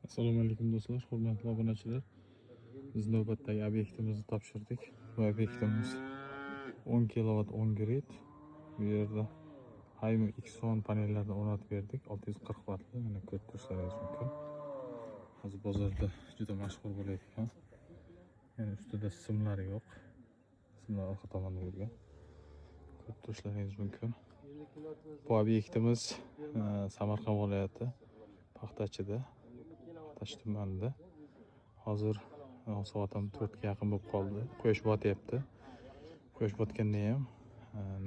Assalomu alaykum do'stlar, hurmatli obunachilar. Biz navbatdagi obyektimizni topshirdik. Bu obyektimiz 10 kW 10 grid. Bu yerda Haymi X10 panellarni o'rnatib berdik. 640 vatli, mana ko'rib turishlaringiz mumkin. Hozir bozorda juda mashhur bo'layotgan. Yani ustida simlari yo'q. Simlar orqa tomonda yurgan. Ko'rib turishlaringiz mumkin. Bu obyektimiz Samarqand viloyati Paxtachida, Paxtachi tumanida. Hozir soat ham 4 ga yaqin bo'lib qoldi. Quyosh botyapti. Quyosh botganda ham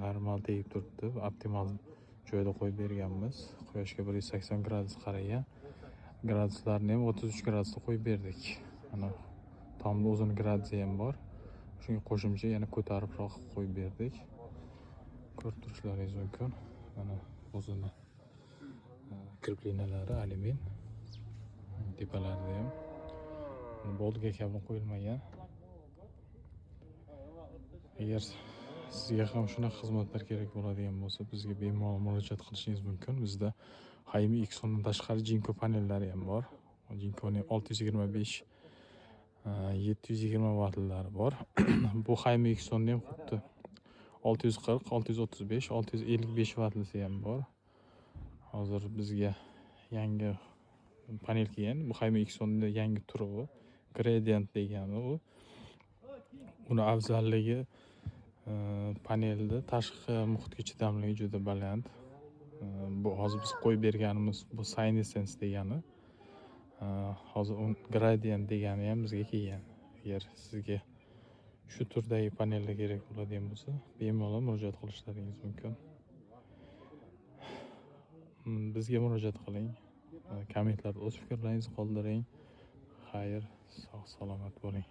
normal tegib turibdi. Optimal joyda qo'yib berganmiz. Quyoshga 180 gradus qaragan. Graduslarni ham 33 gradusda qo'yib berdik. Mana tomda o'zini gradusi ham bor. Shunga qo'shimcha yana ko'taribroq qo'yib berdik. Ko'rib turishlaringiz mumkin. Mana o'zini kreplinalari alyumin. Tepalarida ham boltga kabel qo'yilmagan. Agar sizga ham shunaqa xizmatlar kerak bo'ladigan bo'lsa, bizga bemalol murojaat qilishingiz mumkin. Bizda Haymi X10 dan tashqari Jinko panellari ham bor. Jinkoning 625 720 vattlari bor. Bu Haymi X10 ham xuddi 640, 635, 655 vattlisi ham bor. Hozir bizga yangi panel kelgan. Bu Haymi X10 da yangi turi u. Gradient degani u. Uni afzalligi panelda tashqi muhitga chidamligi juda baland. Bu hozir biz qo'yib berganimiz bu Sinesense degani. Hozir Gradient degani ham bizga kelgan. Agar sizga shu turdagi panellar kerak bo'ladigan bo'lsa, bemalol murojaat qilishlaringiz mumkin. Bizga murojaat qiling. Kommentlarda o'z fikrlaringizni qoldiring. Xayr, sog' salomat bo'ling.